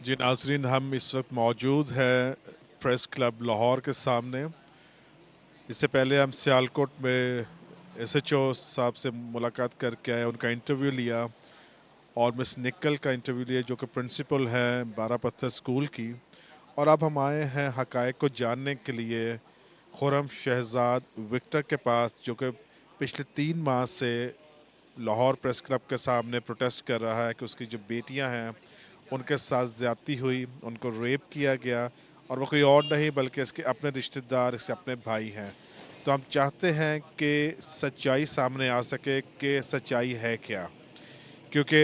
जी नाज़रीन, हम इस वक्त मौजूद हैं प्रेस क्लब लाहौर के सामने। इससे पहले हम सियालकोट में एसएचओ साहब से मुलाकात करके आए, उनका इंटरव्यू लिया और मिस निकल का इंटरव्यू लिया जो कि प्रिंसिपल हैं 12 पत्थर स्कूल की। और अब हम आए हैं हकायक को जानने के लिए खुर्रम शहजाद विक्टर के पास, जो कि पिछले 3 माह से लाहौर प्रेस क्लब के सामने प्रोटेस्ट कर रहा है कि उसकी जो बेटियां हैं उनके साथ ज़्यादती हुई, उनको रेप किया गया और वो कोई और नहीं बल्कि इसके अपने रिश्तेदार, इसके अपने भाई हैं। तो हम चाहते हैं कि सच्चाई सामने आ सके कि सच्चाई है क्या, क्योंकि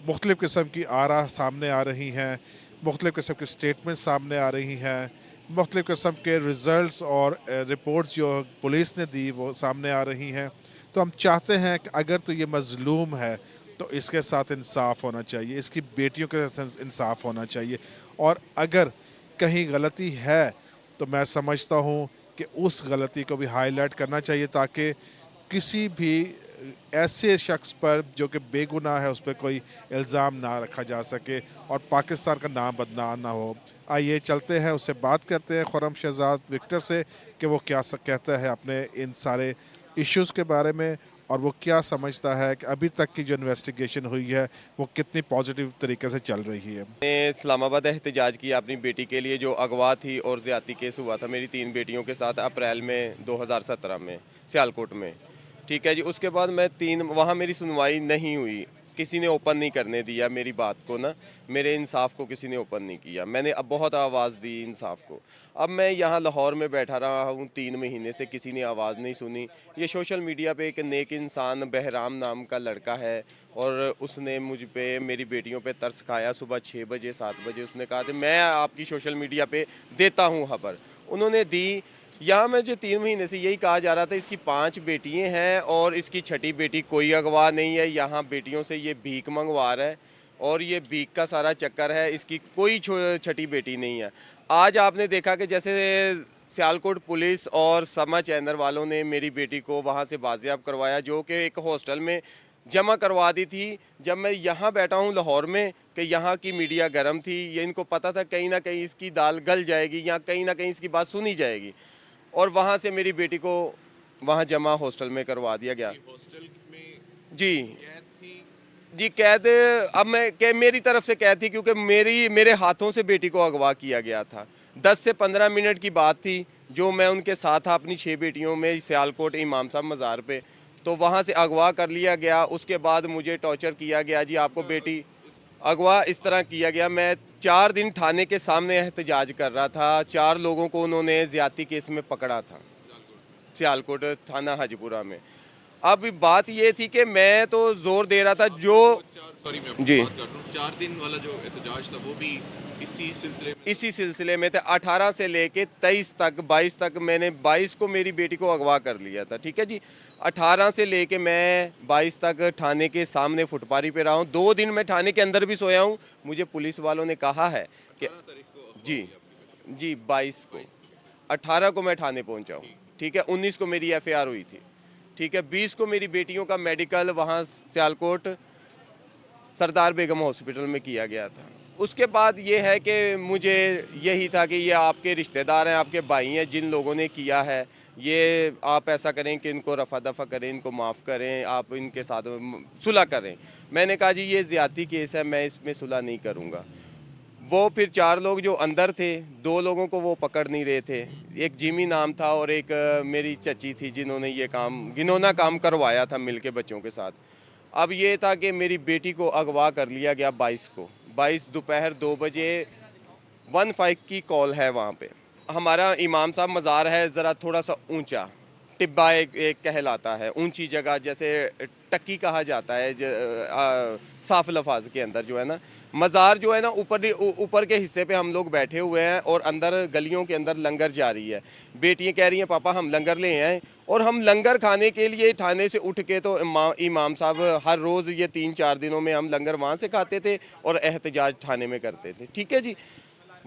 मुख्तलिफ़ किस्म की आरा सामने आ रही हैं, मुख्तलिफ़ किस्म की स्टेटमेंट सामने आ रही हैं, मुख्तलिफ़ किस्म के रिज़ल्ट्स और रिपोर्ट्स जो पुलिस ने दी वो सामने आ रही हैं। तो हम चाहते हैं कि अगर तो ये मज़लूम है तो इसके साथ इंसाफ होना चाहिए, इसकी बेटियों के साथ इंसाफ होना चाहिए। और अगर कहीं गलती है तो मैं समझता हूँ कि उस गलती को भी हाईलाइट करना चाहिए ताकि किसी भी ऐसे शख्स पर जो कि बेगुनाह है उस पर कोई इल्ज़ाम ना रखा जा सके और पाकिस्तान का नाम बदनाम ना हो। आइए चलते हैं, उससे बात करते हैं खुर्रम शहजाद विक्टर से कि वो क्या कहता है अपने इन सारे इश्यूज़ के बारे में और वो क्या समझता है कि अभी तक की जो इन्वेस्टिगेशन हुई है वो कितनी पॉजिटिव तरीके से चल रही है। ने इस्लामाबाद एहतजाज किया अपनी बेटी के लिए जो अगवा थी और ज़्यादती केस हुआ था मेरी 3 बेटियों के साथ अप्रैल में 2017 में सियालकोट में। ठीक है जी, उसके बाद मैं 3 वहाँ मेरी सुनवाई नहीं हुई, किसी ने ओपन नहीं करने दिया मेरी बात को ना, मेरे इंसाफ को किसी ने ओपन नहीं किया। मैंने अब बहुत आवाज़ दी इंसाफ को। अब मैं यहाँ लाहौर में बैठा रहा हूँ 3 महीने से, किसी ने आवाज़ नहीं सुनी। ये सोशल मीडिया पे एक नेक इंसान बहराम नाम का लड़का है और उसने मुझ पे मेरी बेटियों पे तरस खाया। सुबह 6 बजे 7 बजे उसने कहा कि मैं आपकी सोशल मीडिया पे देता हूँ खबर। उन्होंने दी। यहाँ में जो 3 महीने से यही कहा जा रहा था इसकी 5 बेटियाँ हैं और इसकी छठी बेटी कोई अगवा नहीं है। यहाँ बेटियों से ये भीख मंगवा रहा है और ये भीख का सारा चक्कर है, इसकी कोई छठी बेटी नहीं है। आज आपने देखा कि जैसे सियालकोट पुलिस और समा चैनल वालों ने मेरी बेटी को वहाँ से बाजियाब करवाया, जो कि एक हॉस्टल में जमा करवा दी थी। जब मैं यहाँ बैठा हूँ लाहौर में कि यहाँ की मीडिया गर्म थी, ये इनको पता था कहीं ना कहीं इसकी दाल गल जाएगी या कहीं ना कहीं इसकी बात सुनी जाएगी और वहाँ से मेरी बेटी को वहाँ जमा हॉस्टल में करवा दिया गया। हॉस्टल में जी कैद थी। जी, कैद अब मैं मेरी तरफ से कैद थी क्योंकि मेरे हाथों से बेटी को अगवा किया गया था। 10 से 15 मिनट की बात थी जो मैं उनके साथ था अपनी 6 बेटियों में सियालकोट इमाम साहब मज़ार पे, तो वहाँ से अगवा कर लिया गया। उसके बाद मुझे टॉर्चर किया गया जी, आपको बेटी अगवा इस तरह किया गया। मैं 4 दिन थाने के सामने एहतजाज कर रहा था। 4 लोगों को उन्होंने ज़्यादती केस में पकड़ा था सियालकोट थाना हाजीपुरा में। अब बात ये थी कि मैं तो जोर दे रहा था जो सॉरी, मैं आपकी जी बात कर रहा हूँ। 4 दिन वाला जो एहतजाज था वो भी इसी सिलसिले में थे। 18 से लेके 23 तक 22 तक मैंने 22 को मेरी बेटी को अगवा कर लिया था। ठीक है जी, 18 से लेके मैं 22 तक थाने के सामने फुटपारी पे रहा हूँ। 2 दिन मैं थाने के अंदर भी सोया हूँ। मुझे पुलिस वालों ने कहा है कि जी जी 22 को, 18 को मैं थाने पहुँचा हूँ। ठीक है, 19 को मेरी FAR हुई थी। ठीक है, 20 को मेरी बेटियों का मेडिकल वहाँ सियालकोट सरदार बेगम हॉस्पिटल में किया गया था। उसके बाद ये है कि मुझे यही था कि ये आपके रिश्तेदार हैं, आपके भाई हैं, जिन लोगों ने किया है ये आप ऐसा करें कि इनको रफ़ा दफ़ा करें, इनको माफ़ करें, आप इनके साथ सुलह करें। मैंने कहा जी ये ज़्यादती केस है, मैं इसमें सुलह नहीं करूँगा। वो फिर 4 लोग जो अंदर थे, 2 लोगों को वो पकड़ नहीं रहे थे। एक जिमी नाम था और एक मेरी चची थी जिन्होंने ये काम घिनौना काम करवाया था मिल के बच्चों के साथ। अब ये था कि मेरी बेटी को अगवा कर लिया गया 22 को। 22 दोपहर 2 बजे 15 की कॉल है वहाँ पे। हमारा इमाम साहब मज़ार है ज़रा थोड़ा-सा ऊंचा, टिब्बा एक कहलाता है, ऊंची जगह जैसे टक्की कहा जाता है साफ लफाज के अंदर जो है ना। मज़ार जो है ना ऊपर के हिस्से पे हम लोग बैठे हुए हैं और अंदर गलियों के अंदर लंगर जारी है। बेटियाँ कह रही हैं पापा हम लंगर ले आए और हम लंगर खाने के लिए थाने से उठ के तो इमाम साहब हर रोज़ ये 3-4 दिनों में हम लंगर वहाँ से खाते थे और एहतजाज थाने में करते थे। ठीक है जी,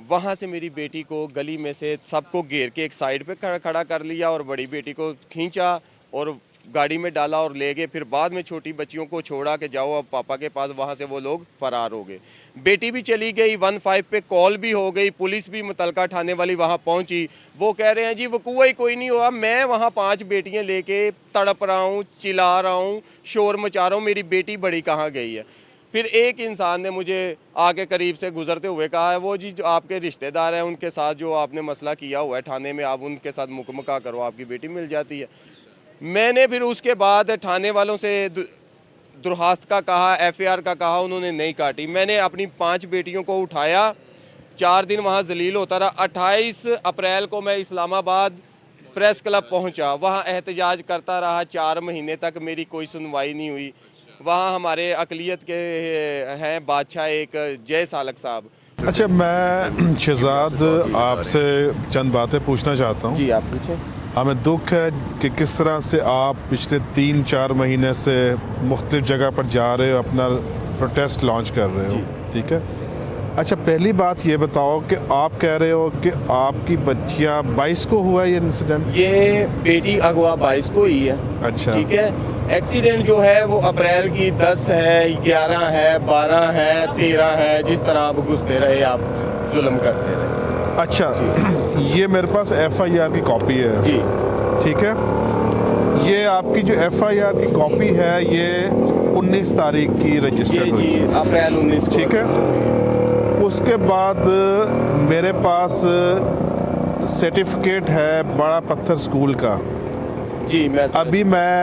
वहाँ से मेरी बेटी को गली में से सबको घेर के एक साइड पे खड़ा कर लिया और बड़ी बेटी को खींचा और गाड़ी में डाला और ले गए। फिर बाद में छोटी बच्चियों को छोड़ा कि जाओ अब पापा के पास, वहाँ से वो लोग फरार हो गए। बेटी भी चली गई, 15 पे कॉल भी हो गई, पुलिस भी मुतलका थाने वाली वहाँ पहुँची। वो कह रहे हैं जी वकूआ ही कोई नहीं हुआ, मैं वहाँ 5 बेटियाँ लेके तड़प रहा हूँ, चिल्ला रहा हूँ, शोर मचा रहा हूँ, मेरी बेटी बड़ी कहाँ गई है। फिर एक इंसान ने मुझे आगे करीब से गुजरते हुए कहा है, वो जी जो आपके रिश्तेदार हैं उनके साथ जो आपने मसला किया हुआ है थाने में, आप उनके साथ मुकमका करो, आपकी बेटी मिल जाती है। मैंने फिर उसके बाद थाने वालों से दुरहास्त का कहा, FAR का कहा, उन्होंने नहीं काटी। मैंने अपनी 5 बेटियों को उठाया, 4 दिन वहाँ जलील होता रहा। 28 अप्रैल को मैं इस्लामाबाद प्रेस क्लब पहुँचा, वहाँ एहतजाज करता रहा 4 महीने तक, मेरी कोई सुनवाई नहीं हुई। वहाँ हमारे अकलियत के हैं बादशाह एक जय सालक साहब। अच्छा, मैं शहजाद आपसे चंद बातें पूछना चाहता हूँ। जी आप पूछें। हमें दुख है कि किस तरह से आप पिछले 3-4 महीने से मुख्तलिफ जगह पर जा रहे हो, अपना प्रोटेस्ट लॉन्च कर रहे हो, ठीक है। अच्छा, पहली बात ये बताओ कि आप कह रहे हो कि आपकी बच्चियाँ 22 को हुआ ये इंसिडेंट? ये बेटी अगवा 22 को ही है। अच्छा, ठीक है। एक्सीडेंट जो है वो अप्रैल की 10 है, 11 है, 12 है, 13 है, जिस तरह आप घुसते रहे, आप जुल्म करते रहे। अच्छा, ये मेरे पास FIR की कॉपी है जी, ठीक है। ये आपकी जो FIR की कॉपी है ये 19 तारीख की रजिस्टर्ड हुई, जी अप्रैल 19 ठीक है। उसके बाद मेरे पास सर्टिफिकेट है बड़ा पत्थर स्कूल का। जी अभी मैं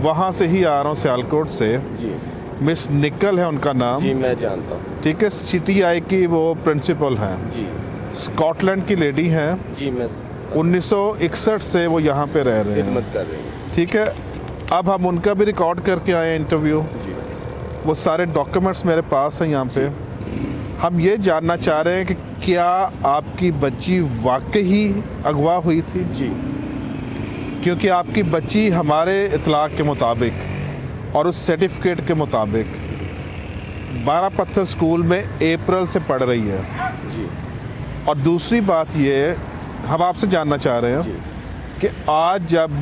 वहाँ से ही आ रहा हूँ, सियालकोट से। जी मिस निकल है उनका नाम। जी मैं जानता हूँ। ठीक है, CTI की वो प्रिंसिपल हैं, जी स्कॉटलैंड की लेडी हैं। जी मैं 1961 से वो यहाँ पे रह रहे हैं, खिदमत कर रही हूँ। ठीक है। अब हम उनका भी रिकॉर्ड करके आए हैं इंटरव्यू, जी वो सारे डॉक्यूमेंट्स मेरे पास हैं यहाँ पे। हम ये जानना चाह रहे हैं कि क्या आपकी बच्ची वाकई अगवा हुई थी? जी क्योंकि आपकी बच्ची हमारे इतलाक के मुताबिक और उस सर्टिफिकेट के मुताबिक 12 पत्थर स्कूल में अप्रैल से पढ़ रही है। जी और दूसरी बात ये हम आपसे जानना चाह रहे हैं कि आज जब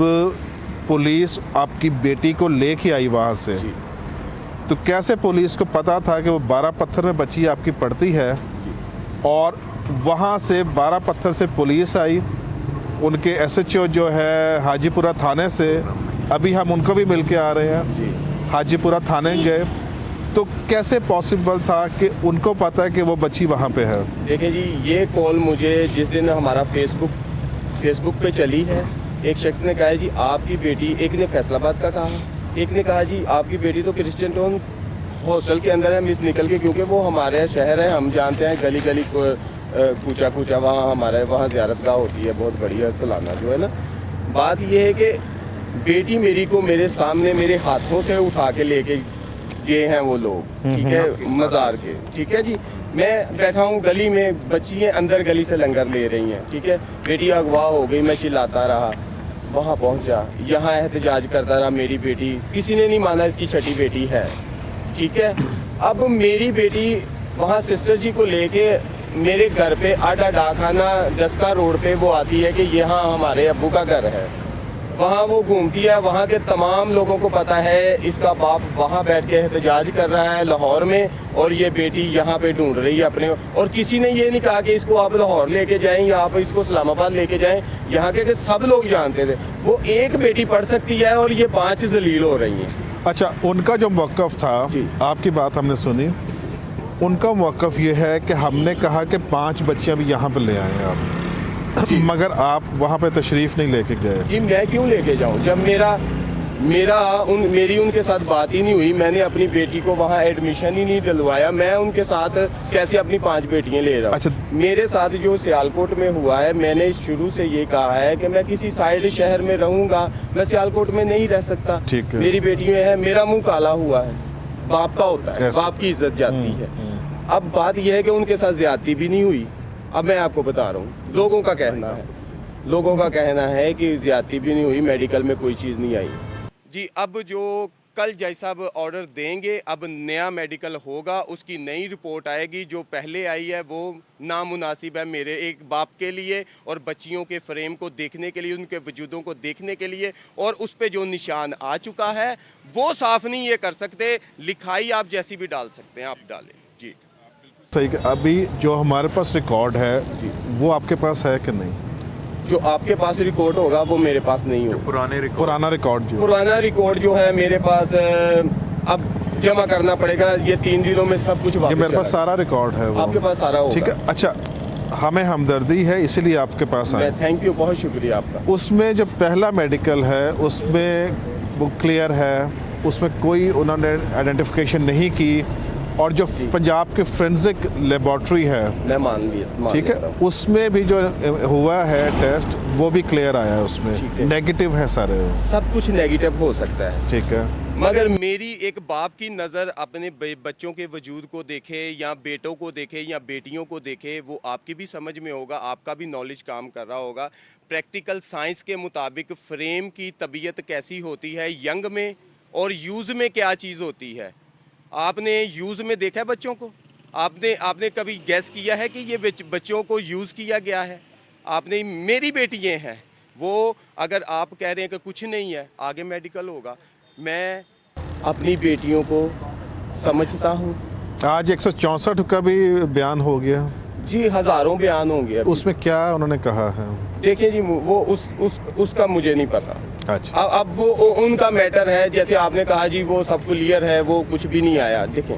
पुलिस आपकी बेटी को लेके आई वहाँ से, तो कैसे पुलिस को पता था कि वो 12 पत्थर में बच्ची आपकी पढ़ती है? और वहाँ से 12 पत्थर से पुलिस आई, उनके SHO जो है हाजीपुरा थाने से, अभी हम उनको भी मिल के आ रहे हैं, हाजीपुरा थाने गए, तो कैसे पॉसिबल था कि उनको पता है कि वो बच्ची वहाँ पे है? देखिए जी, ये कॉल मुझे जिस दिन हमारा फेसबुक पे चली है, एक शख्स ने कहा है जी आपकी बेटी, एक ने फैसलाबाद का कहा, एक ने कहा जी आपकी बेटी तो क्रिश्चियन टाउन हॉस्टल के अंदर है, मिस निकल के, क्योंकि वो हमारे शहर है, हम जानते हैं, गली गली कूचा कूचा वहाँ हमारे वहाँ ज़ियारतगाह होती है बहुत बढ़िया सालाना जो है ना। बात ये है कि बेटी मेरी को मेरे सामने मेरे हाथों से उठा के लेके गए हैं वो लोग, ठीक है, मज़ार के, ठीक है जी। मैं बैठा हूँ गली में, बच्चियाँ अंदर गली से लंगर ले रही हैं, ठीक है। बेटी अगवा हो गई, मैं चिल्लाता रहा, वहाँ पहुँचा, यहाँ एहतजाज करता रहा, मेरी बेटी, किसी ने नहीं माना इसकी छठी बेटी है, ठीक है। अब मेरी बेटी वहाँ सिस्टर जी को लेके मेरे घर पे आटा डाखाना डस्का रोड पे वो आती है कि यहाँ हमारे अब्बू का घर है, वहाँ वो घूमती है, वहाँ के तमाम लोगों को पता है इसका बाप वहाँ बैठ के एहतजाज कर रहा है लाहौर में, और ये बेटी यहाँ पे ढूंढ रही है अपने, और किसी ने ये नहीं कहा कि इसको आप लाहौर लेके जाएं या आप इसको इस्लामाबाद लेके जाएं, यहाँ के सब लोग जानते थे वो एक बेटी पढ़ सकती है और ये 5 जलील हो रही हैं। अच्छा, उनका जो मौक़िफ़ था, आपकी बात हमने सुनी, उनका मौक़िफ़ ये है कि हमने कहा कि 5 बच्चियाँ भी यहाँ पर ले आएँ आप, मगर आप वहाँ पे तशरीफ़ नहीं लेके गए। जी मैं क्यों लेके जाऊँ, जब मेरी उनके साथ बात ही नहीं हुई, मैंने अपनी बेटी को वहाँ एडमिशन ही नहीं दिलवाया, मैं उनके साथ कैसे अपनी 5 बेटियाँ ले रहा हूँ? अच्छा, मेरे साथ जो सियालकोट में हुआ है, मैंने शुरू से ये कहा है कि मैं किसी साइड शहर में रहूँगा, मैं सियालकोट में नहीं रह सकता। ठीक है। मेरी बेटियाँ हैं, मेरा मुँह काला हुआ है, बाप का होता है, बाप की इज्जत जाती है। अब बात यह है कि उनके साथ ज्यादती भी नहीं हुई। अब मैं आपको बता रहा हूँ, लोगों का कहना है कि ज्यादती भी नहीं हुई, मेडिकल में कोई चीज़ नहीं आई जी। अब जो कल जज साहब ऑर्डर देंगे, अब नया मेडिकल होगा, उसकी नई रिपोर्ट आएगी। जो पहले आई है वो नामुनासिब है मेरे एक बाप के लिए और बच्चियों के फ्रेम को देखने के लिए, उनके वजूदों को देखने के लिए, और उस पे जो निशान आ चुका है वो साफ नहीं ये कर सकते। लिखाई आप जैसी भी डाल सकते हैं, आप डालें जी। सही। अभी जो हमारे पास रिकॉर्ड है वो आपके पास है कि नहीं? जो आपके पास रिकॉर्ड होगा वो मेरे पास नहीं होगा। पुराना रिकॉर्ड पुराना रिकॉर्ड जो है मेरे पास अब जमा करना पड़ेगा। ये 3 दिनों में सब कुछ वापस मेरे पास सारा रिकॉर्ड है वो। आपके पास सारा होगा। ठीक है। अच्छा, हमें हमदर्दी है इसीलिए आपके पास आए। थैंक यू, बहुत शुक्रिया आपका। उसमें जो पहला मेडिकल है उसमें वो क्लियर है, उसमें कोई उन्होंने आइडेंटिफिकेशन नहीं की, और जो पंजाब के फोरेंसिक लेबॉर्ट्री है, मैं मान लिया, ठीक है, उसमें भी जो हुआ है टेस्ट वो भी क्लियर आया है, उसमें नेगेटिव है सारे। सब कुछ नेगेटिव हो सकता है, ठीक है, मगर मेरी एक बाप की नज़र अपने बच्चों के वजूद को देखे या बेटों को देखे या बेटियों को देखे, वो आपकी भी समझ में होगा, आपका भी नॉलेज काम कर रहा होगा। प्रैक्टिकल साइंस के मुताबिक फ्रेम की तबीयत कैसी होती है यंग में और यूज़ में क्या चीज़ होती है। आपने यूज़ में देखा है बच्चों को? आपने कभी गैस किया है कि ये बच्चों को यूज़ किया गया है? आपने, मेरी बेटियाँ हैं वो, अगर आप कह रहे हैं कि कुछ नहीं है, आगे मेडिकल होगा। मैं अपनी बेटियों को समझता हूँ। आज 164 का भी बयान हो गया जी, हज़ारों बयान होंगे। उसमें क्या उन्होंने कहा है? देखिए जी, वो उसका मुझे नहीं पता। अच्छा, अब वो उनका मैटर है। जैसे आपने कहा जी वो सब क्लियर है, वो कुछ भी नहीं आया। देखें,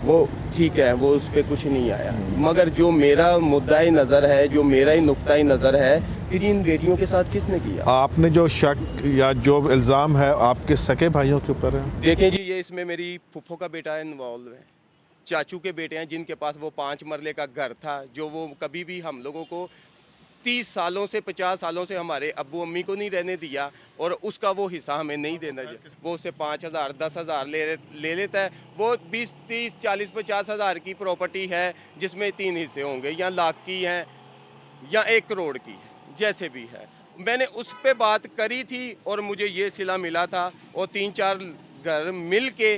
वो ठीक है, वो उस पर कुछ नहीं आया, मगर जो मेरा मुद्दा नज़र है, जो मेरा ही नुक्ता नज़र है, फिर इन बेटियों के साथ किसने किया? आपने जो शक या जो इल्ज़ाम है आपके सके भाइयों के ऊपर है? देखें जी, ये इसमें मेरी फुफ्फो का बेटा इन्वॉल्व है, चाचू के बेटे हैं जिनके पास वो 5 मरले का घर था, जो वो कभी भी हम लोगों को 30 सालों से 50 सालों से हमारे अब्बू अम्मी को नहीं रहने दिया, और उसका वो हिस्सा हमें नहीं देना। वो उससे 5,000 10,000 ले लेता है। वो 20 30 40 50 हज़ार की प्रॉपर्टी है जिसमें 3 हिस्से होंगे, या लाख की हैं या 1 करोड़ की, जैसे भी है। मैंने उस पर बात करी थी और मुझे ये सिला मिला था, और 3-4 घर मिल के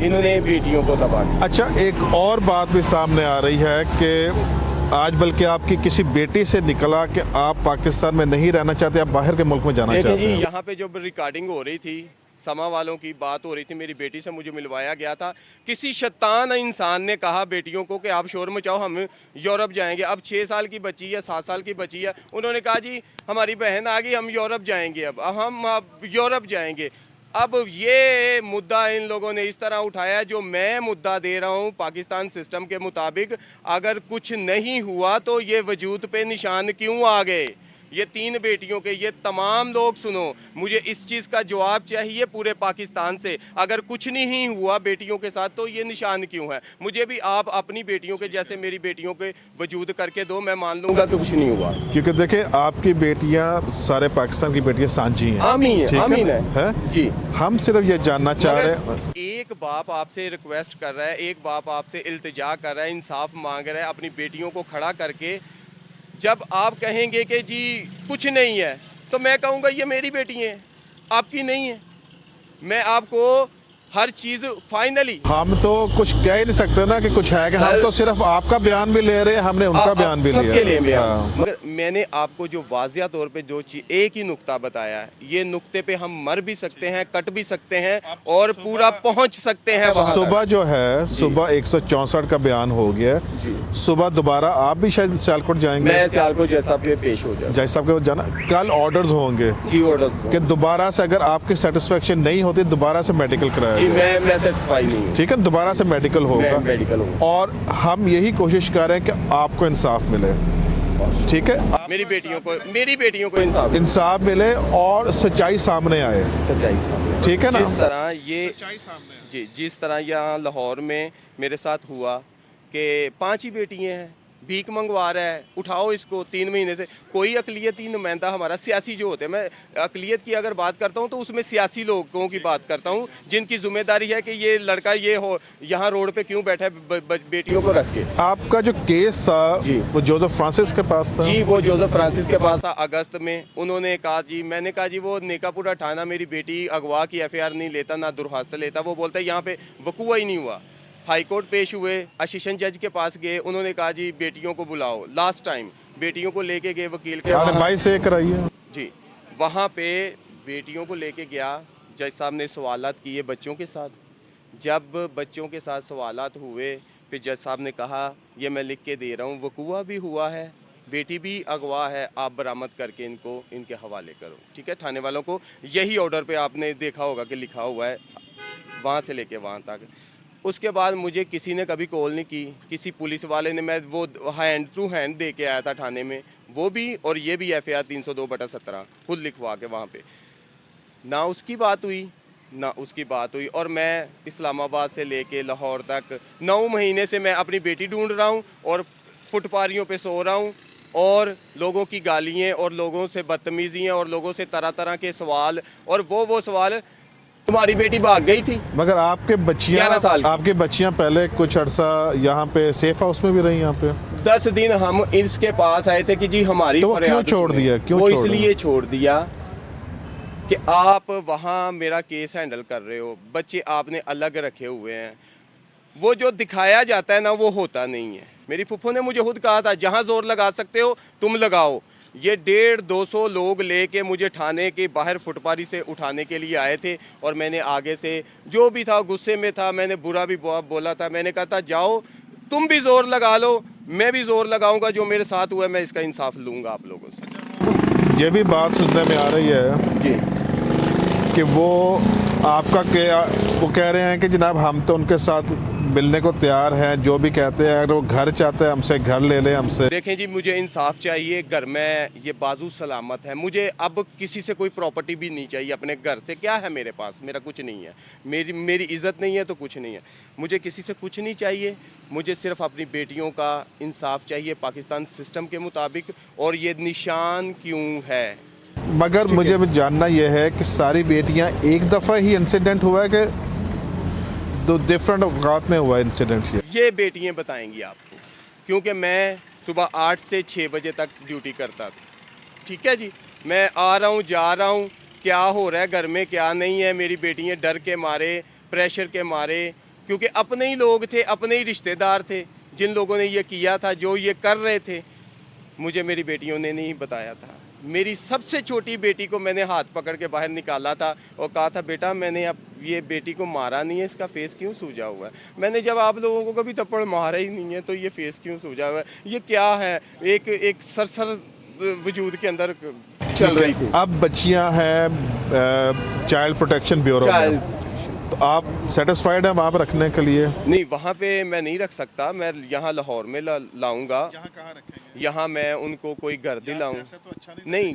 इन्होंने बेटियों को दबा दिया। अच्छा, एक और बात भी सामने आ रही है कि आज बल्कि आपकी किसी बेटी से निकला कि आप पाकिस्तान में नहीं रहना चाहते, आप बाहर के मुल्क में जाना चाहते हैं। यहाँ पे जब रिकॉर्डिंग हो रही थी, समा वालों की बात हो रही थी, मेरी बेटी से मुझे मिलवाया गया था। किसी शैतान इंसान ने कहा बेटियों को कि आप शोर मचाओ, हम यूरोप जाएंगे। अब 6 साल की बच्ची है, 7 साल की बच्ची है, उन्होंने कहा जी हमारी बहन आ गई, हम यूरोप जाएंगे, अब हम यूरोप जाएंगे। अब ये मुद्दा इन लोगों ने इस तरह उठाया, जो मैं मुद्दा दे रहा हूँ पाकिस्तान सिस्टम के मुताबिक, अगर कुछ नहीं हुआ तो ये वजूद पे निशान क्यों आ गए? ये 3 बेटियों के, ये तमाम लोग सुनो, मुझे इस चीज़ का जवाब चाहिए पूरे पाकिस्तान से। अगर कुछ नहीं हुआ बेटियों के साथ तो ये निशान क्यों है? मुझे भी आप अपनी बेटियों के जैसे मेरी बेटियों के वजूद करके दो, मैं मान लूँगा कि कुछ नहीं हुआ। क्योंकि देखें, आपकी बेटियां सारे पाकिस्तान की बेटियां सांझी हैं, आमीन है जी। हम सिर्फ ये जानना चाह रहे हैं, एक बाप आपसे रिक्वेस्ट कर रहा है, एक बाप आपसे इल्तिजा कर रहा है, इंसाफ मांग रहा है अपनी बेटियों को खड़ा करके। जब आप कहेंगे कि जी कुछ नहीं है, तो मैं कहूँगा ये मेरी बेटी है, आपकी नहीं है। मैं आपको हर चीज़ फाइनली, हम तो कुछ कह ही नहीं सकते ना कि कुछ है, कि हम तो सिर्फ आपका बयान भी ले रहे हैं, हमने उनका बयान भी लिया। मगर मैंने आपको जो वाजिया तौर पे जो चीज, एक ही नुक्ता बताया है, ये नुक्ते पे हम मर भी सकते हैं, कट भी सकते हैं और पूरा पहुंच सकते हैं वहां सुबह तक। जो है, सुबह 164 का बयान हो गया, सुबह दोबारा आप भी शायद सियालकोट जाएंगे। मैं सियालकोट जैसा पे पेश हो जाए, जैसा आपके जाना, कल ऑर्डर्स होंगे जी, ऑर्डर्स कि दोबारा से अगर आपकी सेटिस्फेक्शन नहीं होती दोबारा से मेडिकल कराया। मैं सेटिस्फाई नहीं हूं। ठीक है, दोबारा से मेडिकल होगा, मेडिकल होगा, और हम यही कोशिश कर रहे हैं कि आपको इंसाफ मिले। ठीक है, मेरी बेटियों को इंसाफ मिले और सच्चाई सामने आए। सच्चाई सामने, ठीक है ना? जिस तरह ये जी, जिस तरह यहाँ लाहौर में मेरे साथ हुआ कि 5 ही बेटियाँ हैं, भीख मंगवा रहा है, उठाओ इसको 3 महीने से। कोई अकलियती नुमाइंदा हमारा सियासी जो होते हैं, मैं अकलियत की अगर बात करता हूँ तो उसमें सियासी लोगों की बात करता हूँ जिनकी जिम्मेदारी है कि ये लड़का ये हो यहाँ रोड पे क्यों बैठा है बेटियों को रख के। आपका जो केस था जी। वो जोसेफ फ्रांसिस के पास था? जी, वो जोसेफ फ्रांसिस के पास था अगस्त में। उन्होंने कहा जी, मैंने कहा जी वो नेकापुरा थाना मेरी बेटी अगवा की एफआईआर नहीं लेता, ना दुरहास्त लेता। वो बोलता है यहाँ पे वकूआ ही नहीं हुआ। हाई कोर्ट पेश हुए, असिस्टेंट जज के पास गए, उन्होंने कहा जी बेटियों को बुलाओ। लास्ट टाइम बेटियों को लेके गए वकील के आपने 22 से कराइए जी, वहाँ पे बेटियों को लेके गया। जज साहब ने सवालात किए बच्चों के साथ। जब बच्चों के साथ सवालात हुए, फिर जज साहब ने कहा ये मैं लिख के दे रहा हूँ, वकूआ भी हुआ है, बेटी भी अगवा है, आप बरामद करके इनको इनके हवाले करो। ठीक है, थाने वालों को यही ऑर्डर पे आपने देखा होगा कि लिखा हुआ है, वहाँ से लेके वहाँ तक। उसके बाद मुझे किसी ने कभी कॉल नहीं की, किसी पुलिस वाले ने, मैं वो हैंड टू हैंड दे के आया था थाने में, वो भी और ये भी एफआईआर 302/17 खुद लिखवा के वहाँ पे। ना उसकी बात हुई ना उसकी बात हुई। और मैं इस्लामाबाद से लेके लाहौर तक 9 महीने से मैं अपनी बेटी ढूंढ रहा हूँ और फुटपारियों पे सो रहा हूँ और लोगों की गालियाँ और लोगों से बदतमीजियाँ और लोगों से तरह तरह के सवाल। और वो सवाल, तुम्हारी बेटी भाग गई थी। मगर आपके 11 साल की। आपके बच्चियां पहले कुछ अर्सा यहाँ पे सेफ हाउस में भी रही यहाँ पे? 10 दिन हम इसके पास आए थे कि जी हमारी तो क्यों छोड़ दिया? क्यों वो छोड़ इसलिए छोड़ दिया कि आप वहाँ मेरा केस हैंडल कर रहे हो, बच्चे आपने अलग रखे हुए हैं। वो जो दिखाया जाता है ना वो होता नहीं है। मेरी फुफ्फो ने मुझे खुद कहा था जहाँ जोर लगा सकते हो तुम लगाओ। ये 150-200 लोग लेके मुझे थाने के बाहर फुटपारी से उठाने के लिए आए थे और मैंने आगे से जो भी था गुस्से में था, मैंने बुरा भी बोला था। मैंने कहा था जाओ तुम भी जोर लगा लो, मैं भी जोर लगाऊंगा, जो मेरे साथ हुआ है मैं इसका इंसाफ लूँगा आप लोगों से। ये भी बात सुनने में आ रही है जी कि वो आपका क्या, वो कह रहे हैं कि जनाब हम तो उनके साथ मिलने को तैयार हैं, जो भी कहते हैं, अगर वो घर चाहते हैं हमसे घर ले लें हमसे। देखें जी, मुझे इंसाफ चाहिए, घर में ये बाजू सलामत है, मुझे अब किसी से कोई प्रॉपर्टी भी नहीं चाहिए। अपने घर से क्या है मेरे पास? मेरा कुछ नहीं है, मेरी इज़्ज़त नहीं है तो कुछ नहीं है। मुझे किसी से कुछ नहीं चाहिए, मुझे सिर्फ अपनी बेटियों का इंसाफ चाहिए पाकिस्तान सिस्टम के मुताबिक। और ये निशान क्यों है? मगर मुझे जानना यह है कि सारी बेटियां एक दफ़ा ही इंसिडेंट हुआ है कि दो डिफरेंट औकात में हुआ इंसिडेंट? ये बेटियां बताएंगी आपको, क्योंकि मैं सुबह 8 से 6 बजे तक ड्यूटी करता था। ठीक है जी, मैं आ रहा हूँ जा रहा हूँ, क्या हो रहा है घर में क्या नहीं है। मेरी बेटियां डर के मारे, प्रेशर के मारे, क्योंकि अपने ही लोग थे, अपने ही रिश्तेदार थे जिन लोगों ने ये किया था, जो ये कर रहे थे, मुझे मेरी बेटियों ने नहीं बताया था। मेरी सबसे छोटी बेटी को मैंने हाथ पकड़ के बाहर निकाला था और कहा था बेटा मैंने अब ये बेटी को मारा नहीं है, इसका फेस क्यों सूजा हुआ है? मैंने जब आप लोगों को कभी थप्पड़ मारा ही नहीं है तो ये फेस क्यों सूजा हुआ है? ये क्या है? एक सरसर वजूद के अंदर चल रही थी। अब बच्चियां हैं चाइल्ड प्रोटेक्शन ब्यूरो में, तो आप सेटिस्फाइड हैं वहाँ पर रखने के लिए? नहीं, वहाँ पे मैं नहीं रख सकता, मैं यहाँ लाहौर में लाऊंगा। यहाँ कहाँ रखेंगे? यहाँ मैं उनको कोई घर दिलाऊँ? तो अच्छा नहीं,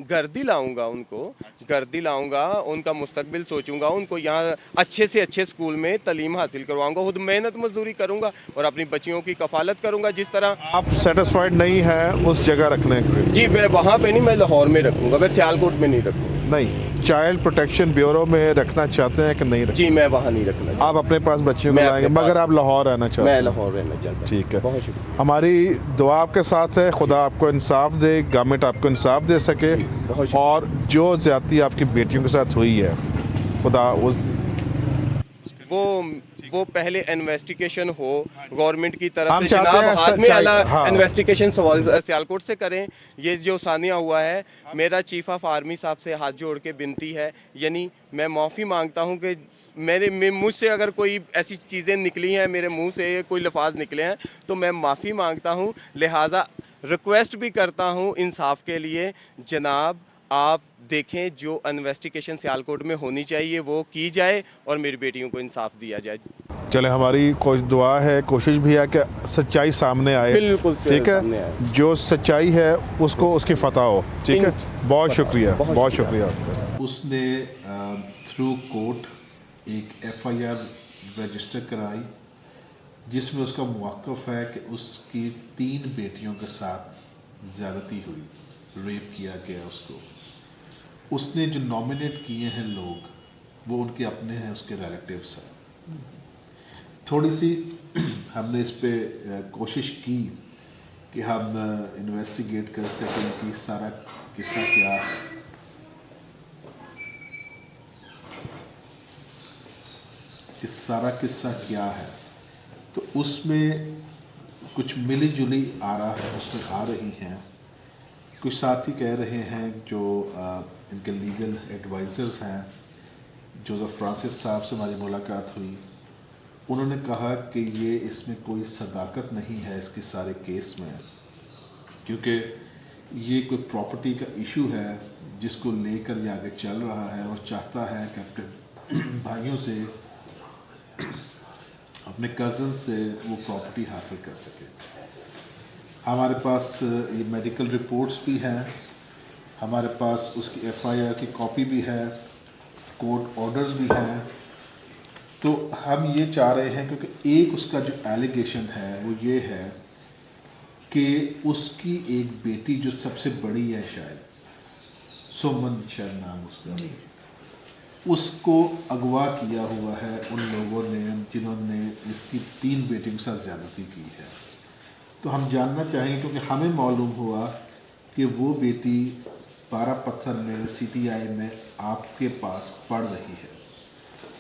घर दिलाऊंगा, उनको घर दिलाऊंगा, उनका मुस्तकबिल सोचूंगा, उनको यहाँ अच्छे से अच्छे स्कूल में तालीम हासिल करवाऊंगा, खुद मेहनत मजदूरी करूंगा और अपनी बच्चियों की कफालत करूंगा। जिस तरह आप सेटिस्फाइड नहीं है उस जगह रखने के लिए? जी, मैं वहाँ पे नहीं, मैं लाहौर में रखूंगा, मैं सियालकोट में नहीं रखूंगा। नहीं, चाइल्ड प्रोटेक्शन ब्यूरो में रखना चाहते हैं कि नहीं रखना? जी, मैं वहाँ नहीं रखना। आप अपने पास बच्चियों को लाएंगे, मगर आप लाहौर रहना चाहते हैं? मैं लाहौर रहना चाहता हूँ। ठीक है, बहुत शुक्रिया। हमारी दुआ आपके साथ है, खुदा आपको इंसाफ दे, गवर्नमेंट आपको इंसाफ दे सके, और जो ज्यादती आपकी बेटियों के साथ हुई है खुदा उस वो पहले इन्वेस्टिगेशन हो गवर्नमेंट की तरफ हम से, चाहते जनाब हैं आदमी आला हाँ। इन्वेस्टिगेशन सियालकोट से करें। ये जो सानिया हुआ है, मेरा चीफ ऑफ आर्मी साहब से हाथ जोड़ के विनती है, यानी मैं माफ़ी मांगता हूँ कि मुझसे अगर कोई ऐसी चीज़ें निकली हैं, मेरे मुंह से कोई लफाज निकले हैं तो मैं माफ़ी मांगता हूँ। लिहाजा रिक्वेस्ट भी करता हूँ इंसाफ के लिए, जनाब आप देखें जो इन्वेस्टिगेशन सियालकोट में होनी चाहिए वो की जाए और मेरी बेटियों को इंसाफ दिया जाए। चले, हमारी दुआ है, कोशिश भी है कि सच्चाई सामने आए। बिल्कुल ठीक है, जो सच्चाई है उसको उसकी फतह हो। ठीक है, बहुत शुक्रिया, बहुत शुक्रिया। उसने थ्रू कोर्ट एक FIR रजिस्टर कराई जिसमें उसका मौक़िफ़ है कि उसकी 3 बेटियों के साथ ज़्यादती हुई, रेप किया गया उसको। उसने जो नॉमिनेट किए हैं लोग, वो उनके अपने हैं, उसके रिलेटिव्स हैं। थोड़ी सी हमने इस पे कोशिश की कि हम इन्वेस्टिगेट कर सकें कि सारा किस्सा क्या है। कि सारा किस्सा क्या है, तो उसमें कुछ मिली जुली आ रहा है, उसमें आ रही हैं। कुछ साथी कह रहे हैं जो इनके लीगल एडवाइज़र्स हैं, जोसेफ फ्रांसिस साहब से हमारी मुलाकात हुई, उन्होंने कहा कि ये इसमें कोई सदाकत नहीं है इसके सारे केस में, क्योंकि ये कोई प्रॉपर्टी का इशू है जिसको लेकर ये आगे चल रहा है और चाहता है कि अपने भाइयों से, अपने कज़न से वो प्रॉपर्टी हासिल कर सके। हमारे पास ये मेडिकल रिपोर्ट्स भी हैं, हमारे पास उसकी एफआईआर की कॉपी भी है, कोर्ट ऑर्डर्स भी हैं। तो हम ये चाह रहे हैं, क्योंकि एक उसका जो एलिगेशन है वो ये है कि उसकी एक बेटी जो सबसे बड़ी है, शायद सुमन शायद नाम उसका, उसको अगवा किया हुआ है उन लोगों ने जिन्होंने इसकी 3 बेटियों के साथ ज़्यादती की है। तो हम जानना चाहेंगे, क्योंकि हमें मालूम हुआ कि वो बेटी 12 पत्थर में CTI में आपके पास पढ़ रही है।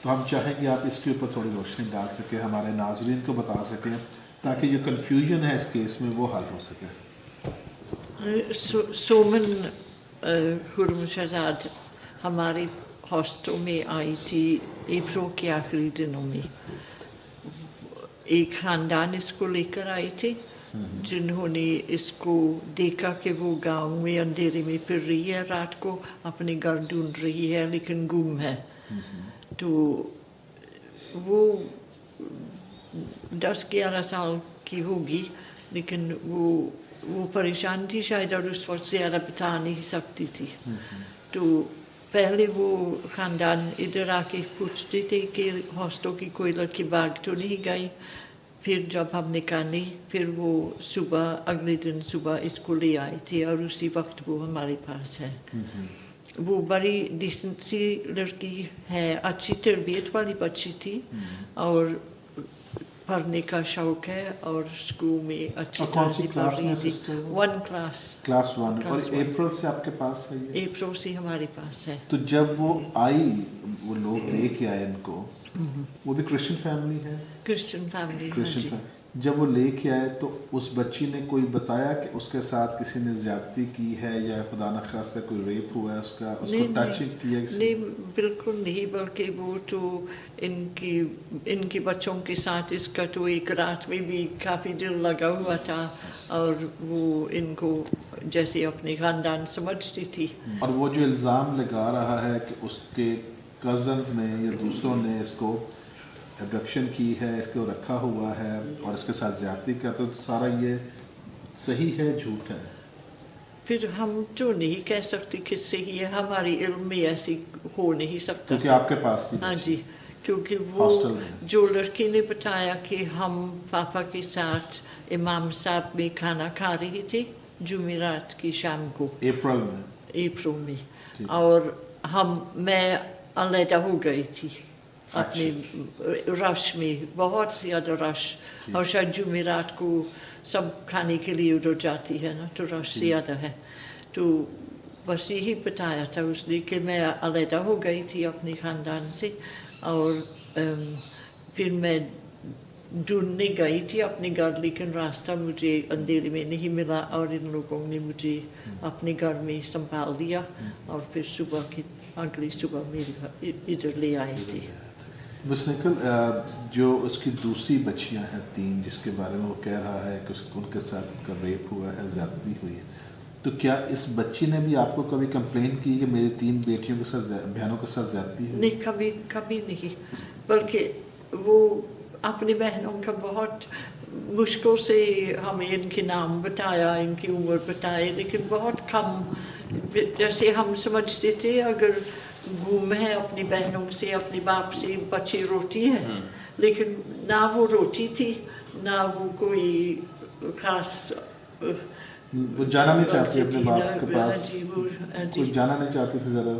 तो हम चाहेंगे आप इसके ऊपर थोड़ी रोशनी डाल सकें, हमारे नाजरीन को बता सकें, ताकि जो कन्फ्यूजन है इस केस में वो हल हो सके। सोमन खुर्रम शहजाद हमारे हॉस्टल में आई थी अप्रैल के आखिरी दिनों में। एक खानदान इसको लेकर आए थे जिन्होंने इसको देखा कि वो गांव में अंधेरे में फिर रही है, रात को अपने घर ढूंढ रही है लेकिन गुम है। तो वो 10-11 साल की होगी, लेकिन वो परेशान थी शायद और उस वक्त ज़्यादा बता नहीं सकती थी। तो पहले वो ख़ानदान इधर आके पूछते थे कि हॉस्टल की कोई लड़की भाग तो नहीं गई। फिर जब हमने कहा नहीं, फिर वो अगले दिन सुबह इसको ले आए थे और उसी वक्त वो हमारे पास है। वो बड़ी डिसेंट सी लड़की है, अच्छी तरबियत वाली बच्ची थी और पढ़ने का शौक है और स्कूल में अच्छी तरह से पढ़ रही थी। 1 क्लास 1 और अप्रैल से आपके पास है ये? अप्रैल से हमारे पास है। तो जब वो आई, वो लोग लेके आए इनको, वो भी क्रिश्चियन फैमिली है? Christian family. Christian family. जब वो लेके आए तो उस बच्ची ने कोई बताया कि उसके साथ किसी ने ज्यादती की है या खुदा न खास्ता कोई रेप हुआ है उसका, उसको टचिंग किया किसी? नहीं, बिल्कुल नहीं, बल्कि वो तो इनके बच्चों के साथ इसका तो एक रात में भी काफ़ी दिल लगा हुआ था और वो इनको जैसे अपने ख़ानदान समझती थी। और वो जो इल्ज़ाम लगा रहा है कि उसके कज़न्स ने या दूसरों ने इसको एब्डक्शन की है, इसको रखा हुआ है और इसके साथ ज़्यादती का, तो सारा ये सही है झूठ है? फिर हम तो नहीं कह सकते कि सही है, हमारे इल्म में ऐसी हो नहीं सकता। क्योंकि आपके पास थी? हाँ जी, क्योंकि वो जो लड़की ने बताया कि हम पापा के साथ इमाम साहब में खाना खा रहे थे जुमेरात की शाम को, अप्रैल में और मैं अलहदा हो गई थी अपने रश में, बहुत ज़्यादा रश, और शायद जुमेरात को सब खाने के लिए उधर जाती है ना, तो रश ज़्यादा है। तो बस यही बताया था उसने कि मैं अलहदा हो गई थी अपने ख़ानदान से और फिर मैं ढूंढने गई थी अपने घर, लेकिन रास्ता मुझे अंधेरे में नहीं मिला और इन लोगों ने मुझे अपने घर में संभाल लिया और फिर अगली सुबह मेरे इधर ले आए थे। मिस निकल, जो उसकी दूसरी बच्चियां हैं 3, जिसके बारे में वो कह रहा है कि उनके साथ उनका रेप हुआ है, ज़्यादती हुई है, तो क्या इस बच्ची ने भी आपको कभी कंप्लेन की कि मेरी 3 बेटियों के साथ, बहनों के साथ ज़्यादती हुई? नहीं, कभी नहीं, बल्कि वो अपनी बहनों का बहुत मुश्किल से हमें इनके नाम बताया, इनकी उम्र बताई, लेकिन बहुत कम। जैसे हम समझते थे अगर गुम है अपनी बहनों से, अपने बाप से, बच्ची रोती है, लेकिन ना वो रोती थी ना वो कोई खास वो जाना नहीं चाहती अपने बाप के पास, जी वो कुछ जाना नहीं चाहती थी ज़रा।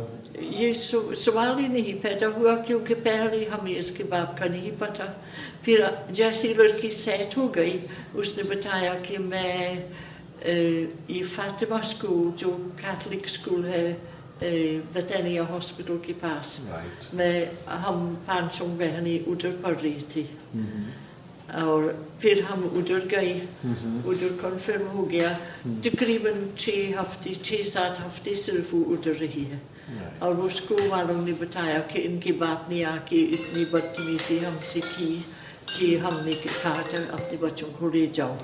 ये सवाल ही नहीं पैदा हुआ क्योंकि पहले हमें इसके बाप का नहीं पता। फिर जैसी लड़की सेट हो गई उसने बताया कि मैं ये फातिमा स्कूल जो कैथलिक स्कूल है बथानिया हॉस्पिटल के पास, हम पांचों बहनें उधर पढ़ रही थी और फिर हम उधर गए, उधर कन्फर्म हो गया। तकरीबन 6-7 हफ्ते सिर्फ वो उधर रही है और वो स्कूल वालों ने बताया कि इनके बाप ने आके इतनी बदतमीजी हमसे की कि हमने कहा था अपने बच्चों को ले जाओ।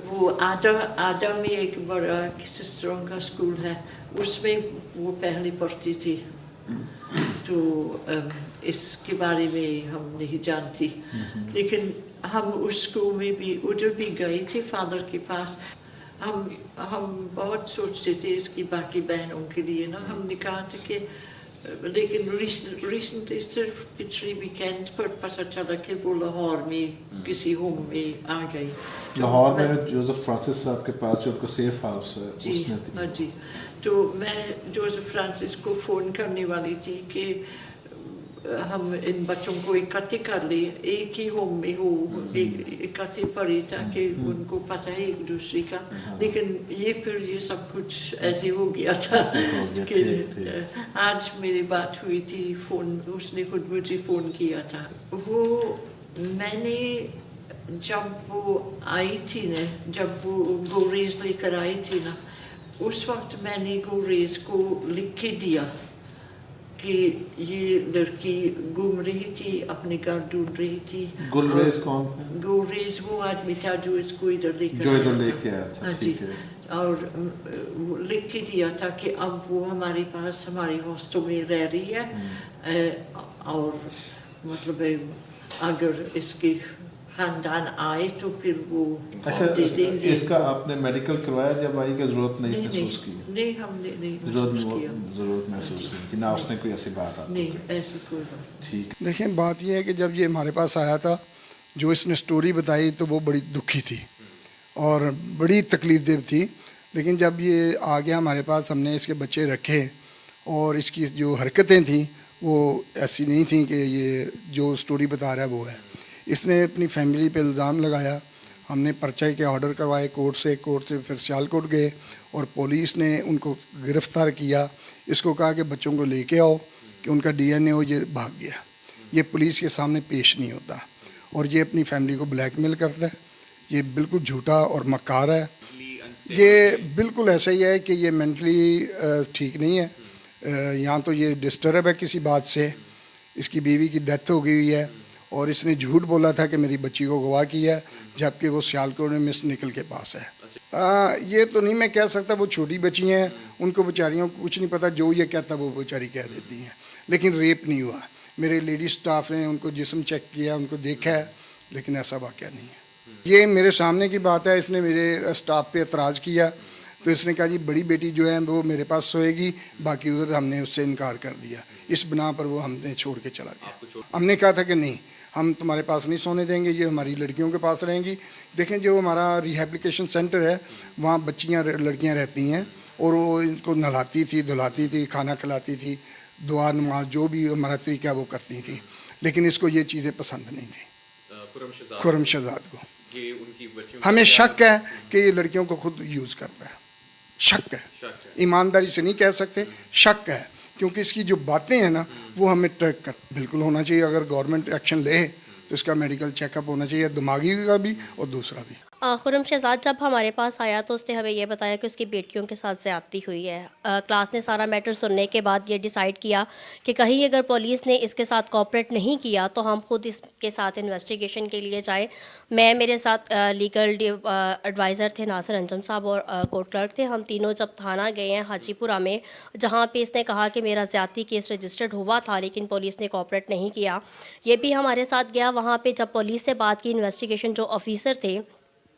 वो आधा में एक बड़ा सिस्टरों का स्कूल है, उसमें वो पहले पढ़ती थी, तो इसके बारे में हम नहीं जानती। लेकिन हम उस स्कूल में भी उधर भी गए थे फादर के पास। हम बहुत सोचते थे इसकी बाकी बहनों के लिए ना, हमने कहा था कि लेकिन रिसेंटली सिर्फ पिछले वीकेंड पर पता चला कि वो लाहौर में किसी होम में आ गई। लाहौर में जोसेफ फ्रांसिस साहब के पास जो उनका सेफ हाउस है उसमें थी। हाँ जी, तो मैं जोसेफ फ्रांसिस को फ़ोन करने वाली थी कि हम इन बच्चों को इकट्ठे कर ले, एक ही होम में हो, इकट्ठे पढ़े ताकि उनको पता है एक दूसरे का। लेकिन ये सब कुछ ऐसे हो गया था कि आज मेरी बात हुई थी, फ़ोन उसने खुद मुझे फ़ोन किया था। वो मैंने जब वो आई थी ना, जब वो गुरेज लेकर आई थी ना, उस वक्त मैंने गुरेज को लिख के दिया कि ये लड़की घूम रही थी, अपने घर ढूंढ रही थी। गुलरेज कौन? गुलरेज वो आदमी था जो इसको इधर लेकर आया था। हाँ जी, और लिख के दिया था कि अब वो हमारे पास हमारे हॉस्टल में रह रही है और मतलब अगर इसके खानदान आए तो फिर वो दे देंगे। इसका आपने मेडिकल करवाया जब आई की जरूरत नहीं महसूस की? नहीं, हमने नहीं महसूस किया। जरूरत महसूस की कि ना उसने कोई ऐसी बात नहीं, ऐसी कोई बात। ठीक। देखें, बात यह है कि जब ये हमारे पास आया था, जो इसने स्टोरी बताई तो वो बड़ी दुखी थी और बड़ी तकलीफ थी। लेकिन जब ये आ गया हमारे पास, हमने इसके बच्चे रखे और इसकी जो हरकतें थी वो ऐसी नहीं थी कि ये जो स्टोरी बता रहा है वो है। इसने अपनी फैमिली पे इल्ज़ाम लगाया, हमने पर्चे के ऑर्डर करवाए कोर्ट से फिर सियालकोट गए और पुलिस ने उनको गिरफ़्तार किया। इसको कहा कि बच्चों को लेके आओ कि उनका DNA हो, ये भाग गया। ये पुलिस के सामने पेश नहीं होता और ये अपनी फैमिली को ब्लैकमेल करता है। ये बिल्कुल झूठा और मक्कार है। ये बिल्कुल ऐसा ही है कि ये मेंटली ठीक नहीं है। यहाँ तो ये डिस्टर्ब है किसी बात से। इसकी बीवी की डेथ हो गई है और इसने झूठ बोला था कि मेरी बच्ची को गवाह किया, जबकि वो सियालकोट में मिस निकल के पास है। ये तो नहीं मैं कह सकता, वो छोटी बच्ची हैं, उनको बेचारियों को कुछ नहीं पता, जो ये कहता वो बेचारी कह देती हैं। लेकिन रेप नहीं हुआ। मेरे लेडीज स्टाफ ने उनको जिस्म चेक किया, उनको देखा है, लेकिन ऐसा वाक़या नहीं है। ये मेरे सामने की बात है। इसने मेरे स्टाफ पे एतराज़ किया तो इसने कहा जी बड़ी बेटी जो है वो मेरे पास सोएगी, बाकी उधर हमने उससे इनकार कर दिया। इस बिना पर वो हमने छोड़ के चला गया। हमने कहा था कि नहीं, हम तुम्हारे पास नहीं सोने देंगे, ये हमारी लड़कियों के पास रहेंगी। देखें, जो हमारा रिहैबिलिटेशन सेंटर है वहाँ बच्चियाँ लड़कियाँ रहती हैं और वो इनको नहलाती थी, धुलाती थी, खाना खिलाती थी, दुआ नमाज जो भी हमारा तरीका वो करती थी। लेकिन इसको ये चीज़ें पसंद नहीं थी, खुर्रम शहजाद को। हमें शक है कि ये लड़कियों को खुद यूज़ करता है। शक है, ईमानदारी से नहीं कह सकते, शक है, क्योंकि इसकी जो बातें हैं ना वो हमें ट्रैक कर बिल्कुल होना चाहिए। अगर गवर्नमेंट एक्शन ले तो इसका मेडिकल चेकअप होना चाहिए, दिमागी का भी और दूसरा भी। खुर्रम शहजाद जब हमारे पास आया तो उसने हमें यह बताया कि उसकी बेटियों के साथ ज़्यादती हुई है। क्लास ने सारा मैटर सुनने के बाद ये डिसाइड किया कि कहीं अगर पुलिस ने इसके साथ कोऑपरेट नहीं किया तो हम खुद इसके साथ इन्वेस्टिगेशन के लिए जाए। मैं, मेरे साथ लीगल एडवाइज़र थे नासिर अंजम साहब और कोर्ट क्लर्क थे। हम तीनों जब थाना गए हैं हाजीपुरा में, जहाँ पे इसने कहा कि मेरा ज़्यादती केस रजिस्टर्ड हुआ था लेकिन पुलिस ने कोऑपरेट नहीं किया। ये भी हमारे साथ गया। वहाँ पर जब पुलिस से बात की, इन्वेस्टिगेशन जो ऑफिसर थे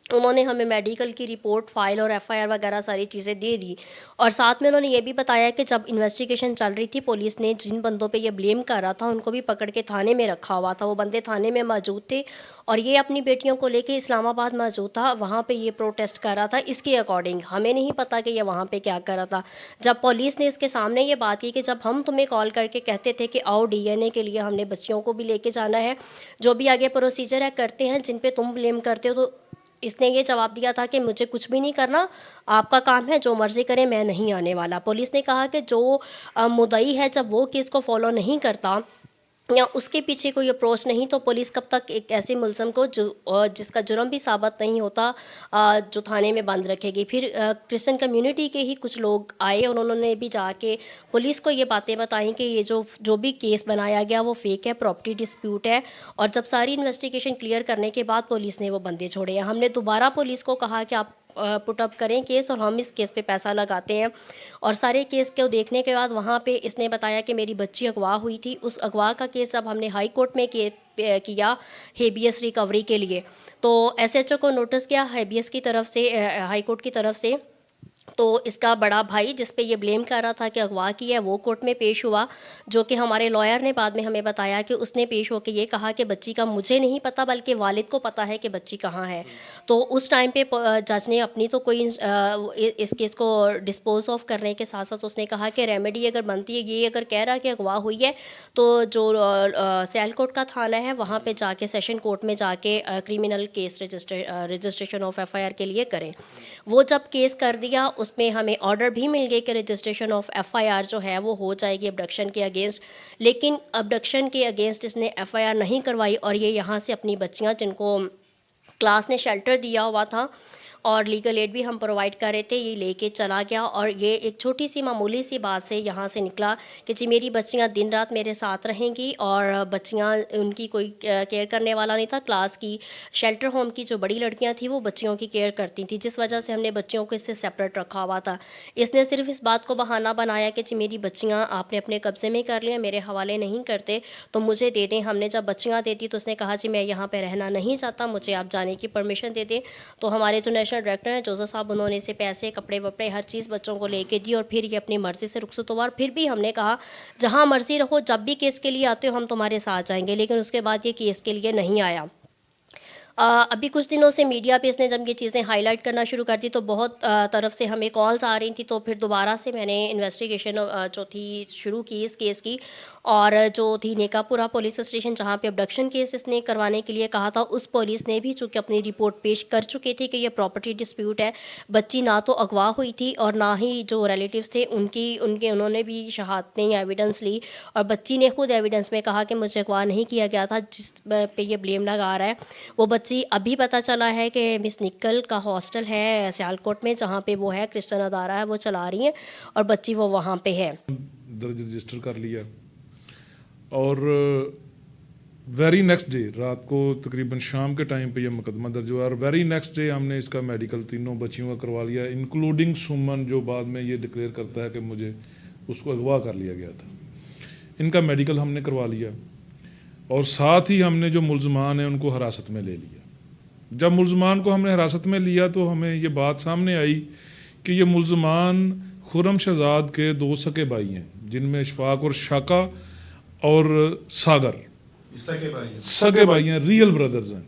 उन्होंने हमें मेडिकल की रिपोर्ट, फाइल और एफआईआर वगैरह सारी चीज़ें दे दी। और साथ में उन्होंने ये भी बताया कि जब इन्वेस्टिगेशन चल रही थी, पुलिस ने जिन बंदों पे ये ब्लेम कर रहा था उनको भी पकड़ के थाने में रखा हुआ था। वो बंदे थाने में मौजूद थे और ये अपनी बेटियों को लेके इस्लामाबाद मौजूद था, वहाँ पे ये प्रोटेस्ट कर रहा था इसके अकॉर्डिंग। हमें नहीं पता कि ये वहाँ पे क्या कर रहा था। जब पुलिस ने इसके सामने ये बात की कि जब हम तुम्हें कॉल करके कहते थे कि आओ डीएनए के लिए, हमने बच्चियों को भी लेके जाना है, जो भी आगे प्रोसीजर है करते हैं, जिन पे तुम ब्लेम करते हो, तो इसने ये जवाब दिया था कि मुझे कुछ भी नहीं करना, आपका काम है, जो मर्ज़ी करें, मैं नहीं आने वाला। पुलिस ने कहा कि जो मुद्दई है जब वो केस को फॉलो नहीं करता या उसके पीछे कोई अप्रोच नहीं, तो पुलिस कब तक एक ऐसे मुलज़म को जो जिसका जुर्म भी साबित नहीं होता जो थाने में बंद रखेगी। फिर क्रिश्चियन कम्युनिटी के ही कुछ लोग आए और उन्होंने भी जाके पुलिस को ये बातें बताई कि ये जो भी केस बनाया गया वो फेक है, प्रॉपर्टी डिस्प्यूट है। और जब सारी इन्वेस्टिगेशन क्लियर करने के बाद पुलिस ने वो बंदे छोड़े हैं। हमने दोबारा पुलिस को कहा कि आप पुट अप करें केस और हम इस केस पे पैसा लगाते हैं। और सारे केस को देखने के बाद वहाँ पे इसने बताया कि मेरी बच्ची अगवा हुई थी। उस अगवा का केस जब हमने हाई कोर्ट में किया हेबियस रिकवरी के लिए, तो एसएचओ को नोटिस किया हेबियस की तरफ से, हाई कोर्ट की तरफ से। तो इसका बड़ा भाई जिस पे ये ब्लेम कर रहा था कि अगवा किया है, वो कोर्ट में पेश हुआ, जो कि हमारे लॉयर ने बाद में हमें बताया कि उसने पेश होकर ये कहा कि बच्ची का मुझे नहीं पता बल्कि वालिद को पता है कि बच्ची कहाँ है। तो उस टाइम पे जज ने अपनी तो कोई इस केस को डिस्पोज ऑफ करने के साथ साथ उसने कहा कि रेमेडी अगर बनती है, ये अगर कह रहा कि अगवा हुई है तो जो सियालकोट का थाना है वहाँ पे जाके सेशन कोर्ट में जाके criminal case registration of FIR के लिए करें। वो जब केस कर दिया उसमें हमें ऑर्डर भी मिल गए कि रजिस्ट्रेशन ऑफ एफआईआर जो है वो हो जाएगी अबडक्शन के अगेंस्ट। लेकिन अबडक्शन के अगेंस्ट इसने एफआईआर नहीं करवाई और ये यहाँ से अपनी बच्चियाँ जिनको क्लास ने शेल्टर दिया हुआ था और लीगल एड भी हम प्रोवाइड कर रहे थे, ये लेके चला गया। और ये एक छोटी सी मामूली सी बात से यहाँ से निकला कि जी मेरी बच्चियाँ दिन रात मेरे साथ रहेंगी और बच्चियाँ उनकी कोई केयर करने वाला नहीं था। क्लास की शेल्टर होम की जो बड़ी लड़कियाँ थी वो बच्चियों की केयर करती थी, जिस वजह से हमने बच्चियों को इससे सेपरेट रखा हुआ था। इसने सिर्फ इस बात को बहाना बनाया कि जी मेरी बच्चियाँ आपने अपने कब्जे में कर लिया, मेरे हवाले नहीं करते तो मुझे दे दें। हमने जब बच्चियाँ दे दी तो उसने कहा जी मैं यहाँ पर रहना नहीं चाहता, मुझे आप जाने की परमिशन दे दें। तो हमारे जो नेशनल डायरेक्टर हैं जोसेफ साहब, उन्होंने इसे पैसे, कपड़े वपड़े, हर चीज़ बच्चों को लेके दी और फिर ये अपनी मर्ज़ी से रुखसत हुआ। फिर भी हमने कहा जहाँ मर्ज़ी रहो, जब भी केस के लिए आते हो हम तुम्हारे साथ जाएंगे, लेकिन उसके बाद ये केस के लिए नहीं आया। अभी कुछ दिनों से मीडिया पे इसने जब ये चीज़ें हाईलाइट करना शुरू कर दी तो बहुत तरफ से हमें कॉल्स आ रही थी। तो फिर दोबारा से मैंने इन्वेस्टिगेशन जो थी शुरू की इस केस की, और जो थी नेकापुरा पुलिस स्टेशन जहाँ पे अबडक्शन केस इसने करवाने के लिए कहा था, उस पुलिस ने भी चूँकि अपनी रिपोर्ट पेश कर चुकी थी कि ये प्रॉपर्टी डिस्प्यूट है, बच्ची ना तो अगवा हुई थी और ना ही जो रिलेटिव्स थे उन्होंने भी शहादतें या एविडेंस ली। और बच्ची ने खुद एविडेंस में कहा कि मुझे अगवा नहीं किया गया था, जिस पे ये ब्लेम लगा रहा है। वो बच्ची अभी पता चला है कि मिस निकल का हॉस्टल है सियालकोट में, जहाँ पे वो है क्रिश्चियन अदारा है, वो चला रही हैं और बच्ची वो वहाँ पे है। दर्ज रजिस्टर कर लिया और वेरी नेक्स्ट डे रात को तकरीबन शाम के टाइम पे ये मुकदमा दर्ज हुआ और वेरी नेक्स्ट डे हमने इसका मेडिकल तीनों बच्चियों का करवा लिया, इंक्लूडिंग सुमन, जो बाद में ये डिक्लेयर करता है कि मुझे उसको अगवा कर लिया गया था। इनका मेडिकल हमने करवा लिया और साथ ही हमने जो मुलजमान हैं उनको हिरासत में ले लिया। जब मुलजमान को हमने हिरासत में लिया तो हमें ये बात सामने आई कि ये मुलजमान खुर्रम शहजाद के 2 सके भाई हैं, जिनमें इशफाक और शाका और सागर सगे भाई हैं, रियल ब्रदर्स हैं।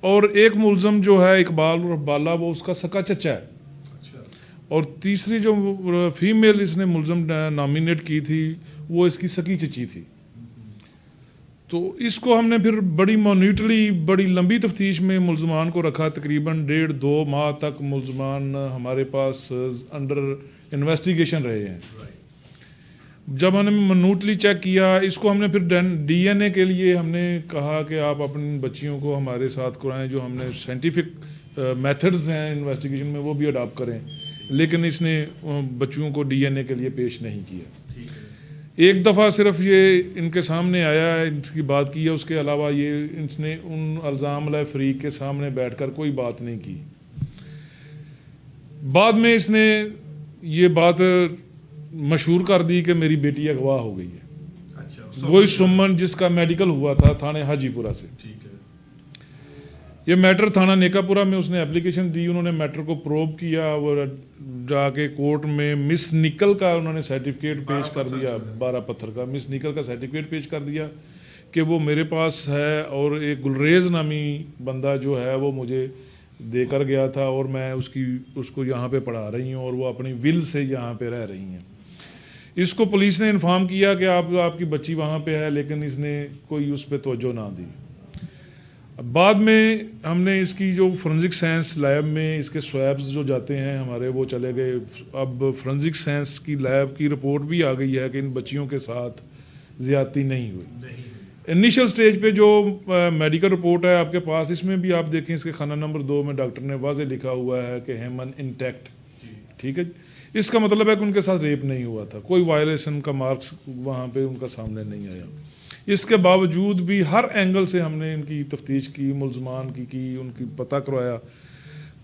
और एक मुलजम जो है इकबाल और बाला, वो उसका सका चचा है। और तीसरी जो फीमेल इसने मुलजम नॉमिनेट की थी वो इसकी सकी चची थी। तो इसको हमने फिर बड़ी मोनिटली बड़ी लंबी तफ्तीश में मुलजमान को रखा, तकरीबन 1.5-2 माह तक मुलजमान हमारे पास अंडर इन्वेस्टिगेशन रहे हैं। जब हमने मिनूटली चेक किया इसको, हमने फिर डीएनए के लिए हमने कहा कि आप अपनी बच्चियों को हमारे साथ कराएं, जो हमने साइंटिफिक मेथड्स हैं इन्वेस्टिगेशन में वो भी अडॉप्ट करें, लेकिन इसने बच्चियों को डीएनए के लिए पेश नहीं किया। एक दफ़ा सिर्फ ये इनके सामने आया, इनकी बात की है, उसके अलावा ये इसने उन अल्ज़ाम फरीक के सामने बैठकर कोई बात नहीं की। बाद में इसने ये बात मशहूर कर दी कि मेरी बेटी अगवा हो गई है। वही सुमन जिसका मेडिकल हुआ था थाने हाजीपुरा से। ये मैटर थाना नेकापुरा में उसने एप्लीकेशन दी, उन्होंने मैटर को प्रोब किया और जाके कोर्ट में मिस निकल का उन्होंने सर्टिफिकेट पेश कर दिया, 12 पत्थर का मिस निकल का सर्टिफिकेट पेश कर दिया कि वो मेरे पास है, और एक गुलरेज नामी बंदा जो है वो मुझे देकर गया था और मैं उसको यहाँ पे पढ़ा रही हूँ और वो अपनी विल से यहाँ पे रह रही हैं। इसको पुलिस ने इन्फॉर्म किया कि आपकी बच्ची वहाँ पे है, लेकिन इसने कोई उस पर तवज्जो ना दी। बाद में हमने इसकी जो फोरेंसिक साइंस लैब में इसके स्वैब्स जो जाते हैं हमारे वो चले गए। अब फोरेंसिक साइंस की लैब की रिपोर्ट भी आ गई है कि इन बच्चियों के साथ ज़्यादती नहीं हुई। इनिशियल स्टेज पे जो मेडिकल रिपोर्ट है आपके पास, इसमें भी आप देखें इसके खाना नंबर 2 में डॉक्टर ने वाज़े लिखा हुआ है कि हेमन इंटैक्ट, ठीक है। इसका मतलब है कि उनके साथ रेप नहीं हुआ था, कोई वायलेशन का मार्क्स वहाँ पे उनका सामने नहीं आया। इसके बावजूद भी हर एंगल से हमने इनकी तफ्तीश की, मुलजमान की उनकी पता करवाया।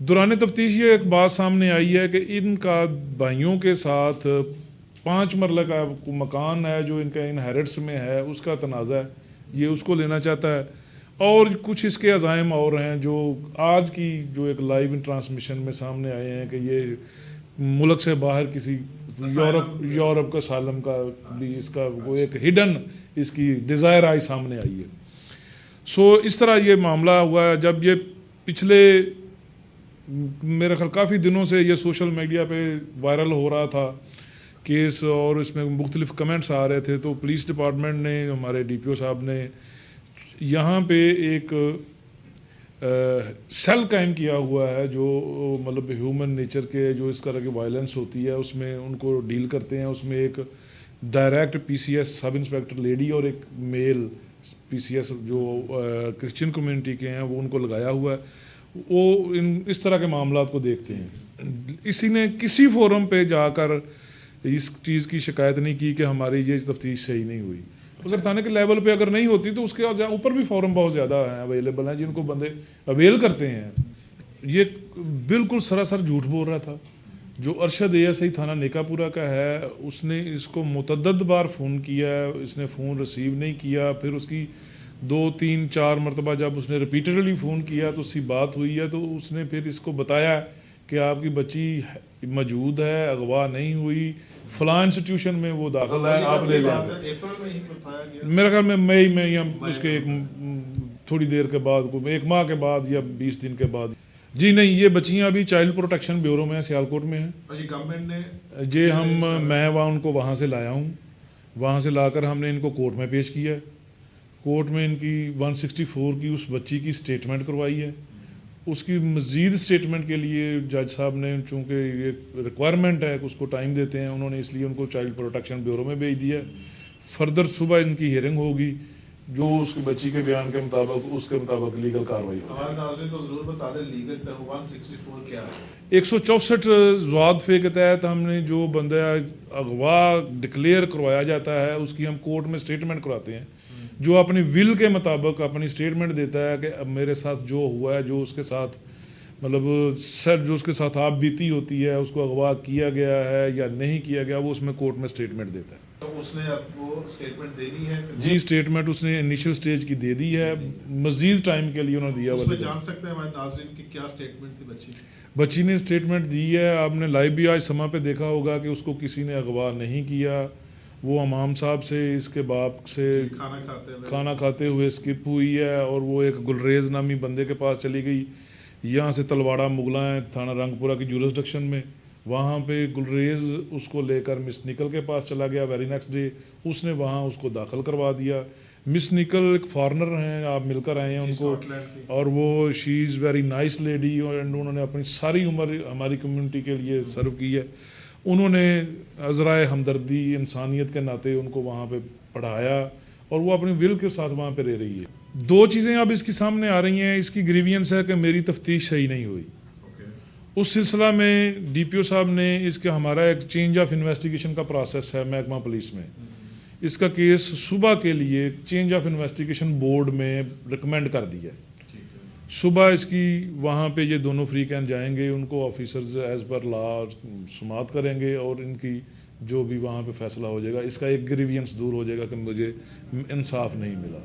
दौरान तफ्तीश ये एक बात सामने आई है कि इनका भाइयों के साथ 5 मरला का मकान है जो इनका इनहेरिट्स में है, उसका तनाज़ा है, ये उसको लेना चाहता है। और कुछ इसके अज़ाइम और हैं जो आज की जो एक लाइव ट्रांसमिशन में सामने आए हैं कि ये मुल्क से बाहर किसी यूरोप का सालम का भी इसका वो एक हिडन इसकी डिज़ायर आई सामने आई है। सो इस तरह ये मामला हुआ है। जब ये पिछले मेरे ख्याल काफ़ी दिनों से ये सोशल मीडिया पे वायरल हो रहा था केस और इसमें मुख्तलिफ कमेंट्स आ रहे थे, तो पुलिस डिपार्टमेंट ने, हमारे DPO साहब ने यहाँ पे एक सेल कायम किया हुआ है जो मतलब ह्यूमन नेचर के जो इस तरह की वायलेंस होती है उसमें उनको डील करते हैं। उसमें एक direct PCS sub inspector lady और एक मेल PCS जो क्रिश्चियन कम्युनिटी के हैं वो उनको लगाया हुआ है। वो इस तरह के मामला को देखते हैं। इसी ने किसी फोरम पे जाकर इस चीज़ की शिकायत नहीं की कि हमारी ये तफ्तीश सही नहीं हुई। अगर थाने के लेवल पे अगर नहीं होती तो उसके ऊपर भी फॉर्म बहुत ज़्यादा हैं अवेलेबल हैं जिनको बंदे अवेल करते हैं। ये बिल्कुल सरासर झूठ बोल रहा था। जो अरशद ASI थाना नेकापुरा का है उसने इसको मुतअद्दिद बार फ़ोन किया, इसने फ़ोन रिसीव नहीं किया। फिर उसकी 2, 3, 4 मरतबा जब उसने रिपीटेडली फ़ोन किया तो उसकी बात हुई है, तो उसने फिर इसको बताया कि आपकी बच्ची मौजूद है, अगवा नहीं हुई, फलां इंस्टीट्यूशन में वो दाखिल है, आप ले लें। मेरे ख्याल में मई में या उसके थोड़ी देर के बाद, 1 माह के बाद या 20 दिन के बाद। जी नहीं, ये बच्चियां अभी चाइल्ड प्रोटेक्शन ब्यूरो में सियालकोट में हैं। गवर्नमेंट ने जे मैं वहाँ उनको वहाँ से लाया हूँ, वहाँ से लाकर हमने इनको कोर्ट में पेश किया है। कोर्ट में इनकी 164 की उस बच्ची की स्टेटमेंट करवाई है। उसकी मज़ीद स्टेटमेंट के लिए जज साहब ने, चूँकि ये रिक्वायरमेंट है कि उसको टाइम देते हैं, उन्होंने इसलिए उनको चाइल्ड प्रोटेक्शन ब्यूरो में भेज दिया। फर्दर सुबह इनकी हियरिंग होगी, जो उसकी बच्ची के बयान के मुताबिक उसके मुताबिक लीगल कार्रवाई होगी। हमारे नाज़रीन को ज़रूर बता दें लीगल 164 क्या है। 164 ज़वाद फे के तहत हमने जो बंदा अगवा डिक्लेयर करवाया जाता है उसकी हम कोर्ट में स्टेटमेंट करवाते हैं, जो अपनी विल के मुताबिक अपनी स्टेटमेंट देता है कि अब मेरे साथ जो हुआ है, जो उसके साथ मतलब सर जो उसके साथ आप बीती होती है, उसको अगवा किया गया है या नहीं किया गया, वो उसमें कोर्ट में स्टेटमेंट देता है। तो उसने अब वो स्टेटमेंट देनी है? जी, स्टेटमेंट उसने इनिशियल स्टेज की दे दी है, मजीद टाइम के लिए उन्होंने दिया हुआ। उसमें जान सकते हैं हमारे नाज़रीन की क्या स्टेटमेंट थी बच्ची ने स्टेटमेंट दी है। आपने लाइव भी आज समा पे देखा होगा कि उसको किसी ने अगवा नहीं किया। वो इमाम साहब से, इसके बाप से खाना खाते हुए स्किप हुई है और वो एक गुलरेज नामी बंदे के पास चली गई। यहाँ से तलवाड़ा मुगला थाना रंगपुरा की जुरिसडिक्शन में, वहाँ पे गुलरेज उसको लेकर मिस निकल के पास चला गया। वेरी नेक्स्ट डे उसने वहाँ उसको दाखिल करवा दिया। मिस निकल एक फॉरेनर हैं, आप मिलकर आए हैं उनको, और वो she is very nice lady and उन्होंने अपनी सारी उम्र हमारी कम्युनिटी के लिए सर्व की है। उन्होंने अज़राए हमदर्दी इंसानियत के नाते उनको वहाँ पे पढ़ाया और वो अपनी विल के साथ वहाँ पे रह रही है। 2 चीज़ें अब इसकी सामने आ रही हैं। इसकी ग्रीवियंस है कि मेरी तफ्तीश सही नहीं हुई। उस सिलसिला में DPO साहब ने इसके, हमारा एक चेंज ऑफ इन्वेस्टिगेशन का प्रोसेस है महकमा पुलिस में, इसका केस सुबह के लिए चेंज ऑफ इन्वेस्टिगेशन बोर्ड में रिकमेंड कर दिया। सुबह इसकी वहाँ पे ये दोनों फ्री कैन जाएंगे, उनको ऑफिसर्स एज पर लॉ सुमात करेंगे और इनकी जो भी वहाँ पे फैसला हो जाएगा, इसका एक ग्रीवियंस दूर हो जाएगा कि मुझे इंसाफ नहीं मिला।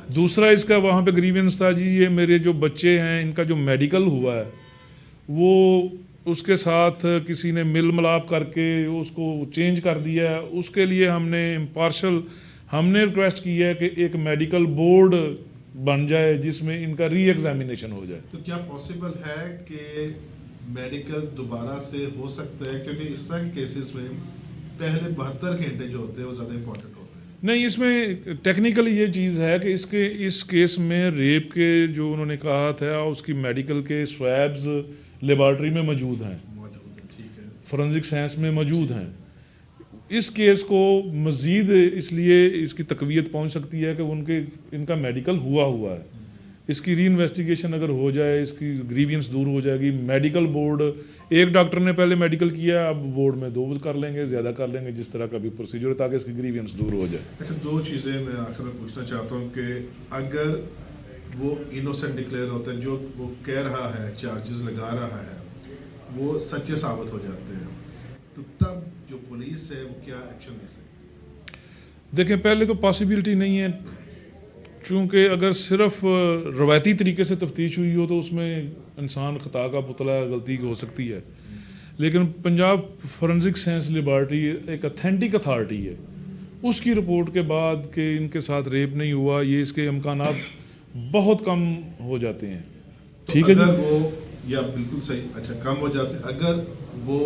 दूसरा इसका वहाँ पे ग्रीवेंस था जी, ये मेरे जो बच्चे हैं इनका जो मेडिकल हुआ है वो उसके साथ किसी ने मिल मिलाप करके उसको चेंज कर दिया है। उसके लिए हमने इम्पार्शल हमने रिक्वेस्ट की है कि एक मेडिकल बोर्ड बन जाए जिसमें इनका री एग्जामिनेशन हो जाए। तो क्या पॉसिबल है कि मेडिकल दोबारा से हो सकता है, क्योंकि इस तरह के केसेस में पहले 72 घंटे जो होते हैं वो ज़्यादा इंपॉर्टेंट होते हैं। नहीं, इसमें टेक्निकली ये चीज़ है कि इस केस में रेप के जो उन्होंने कहा था उसकी मेडिकल के स्वैब्स लेबॉर्ट्री में मौजूद हैं, ठीक है, फोरेंसिक साइंस में मौजूद हैं। इस केस को मज़ीद इसलिए इसकी तकवीत पहुंच सकती है कि इनका मेडिकल हुआ है। इसकी री इन्वेस्टिगेशन अगर हो जाए, इसकी ग्रीवियंस दूर हो जाएगी। मेडिकल बोर्ड, एक डॉक्टर ने पहले मेडिकल किया, अब बोर्ड में 2 कर लेंगे, ज़्यादा कर लेंगे, जिस तरह का भी प्रोसीजर है, ताकि इसकी ग्रीवियंस दूर हो जाए। अच्छा, 2 चीज़ें मैं आखिर में पूछना चाहता हूँ कि अगर वो इनोसेंट डिक्लेयर होता है, जो वो कह रहा है, चार्जेस लगा रहा है, वो सच्चे साबित हो जाते हैं, तो तब जो पुलिस है वो क्या एक्शन ले सकती? देखें, पहले तो पॉसिबिलिटी नहीं है, चूँकि अगर सिर्फ रवायती तरीके से तफ्तीश हुई हो तो उसमें इंसान खता का पुतला, गलती हो सकती है। लेकिन पंजाब फोरेंसिक साइंस लेबॉर्ट्री एक अथेंटिक अथॉरिटी है, उसकी रिपोर्ट के बाद कि इनके साथ रेप नहीं हुआ, ये इसके इम्कानात बहुत कम हो जाते हैं। तो ठीक है अगर जी? वो, या बिल्कुल सही, अच्छा, कम हो जाते, अगर वो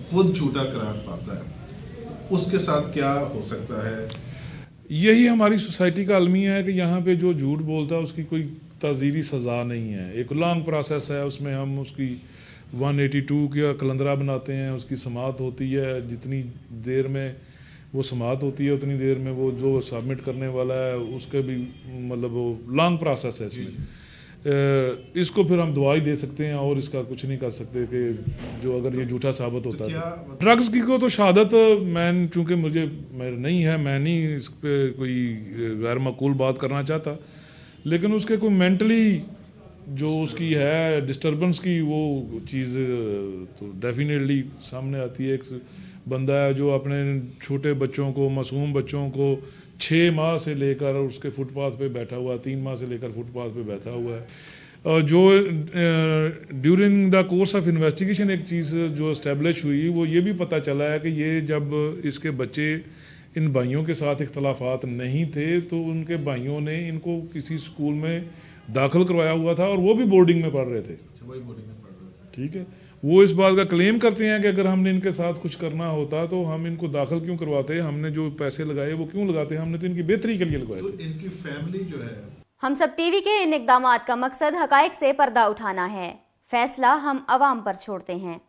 खुद झूठा करार पाता है उसके साथ क्या हो सकता है? यही हमारी सोसाइटी का अलमिया है कि यहाँ पे जो झूठ बोलता है उसकी कोई ताज़ीरी सज़ा नहीं है। एक लॉन्ग प्रोसेस है, उसमें हम उसकी 182 का कलंदरा बनाते हैं, उसकी समात होती है, जितनी देर में वो समात होती है उतनी देर में वो जो सबमिट करने वाला है उसके भी मतलब वो लॉन्ग प्रोसेस है इसमें। इसको फिर हम दुआ ही दे सकते हैं और इसका कुछ नहीं कर सकते कि जो अगर ये झूठा साबित होता है। ड्रग्स की को तो शहादत मैं, चूँकि मुझे नहीं है, मैं नहीं इस पर कोई गैर माकूल बात करना चाहता, लेकिन उसके कोई मेंटली जो उसकी है डिस्टर्बेंस की वो चीज़ तो डेफिनेटली सामने आती है। एक बंदा है जो अपने छोटे बच्चों को, मासूम बच्चों को 6 माह से लेकर उसके फुटपाथ पे बैठा हुआ है, 3 माह से लेकर फुटपाथ पे बैठा हुआ है। जो during the course of investigation एक चीज़ जो इस्टेब्लिश हुई वो ये भी पता चला है कि ये जब इसके बच्चे इन भाइयों के साथ इख्तलाफात नहीं थे तो उनके भाइयों ने इनको किसी स्कूल में दाखिल करवाया हुआ था और वो भी बोर्डिंग में पढ़ रहे थे। ठीक है, वो इस बात का क्लेम करते हैं कि अगर हमने इनके साथ कुछ करना होता तो हम इनको दाखिल क्यों करवाते, हमने जो पैसे लगाए वो क्यों लगाते, हमने तो इनकी बेहतरी के लिए लगाए। तो इनकी फैमिली जो है, हम सब टीवी के इन इक़दामात का मकसद हकाइक से पर्दा उठाना है, फैसला हम अवाम पर छोड़ते हैं।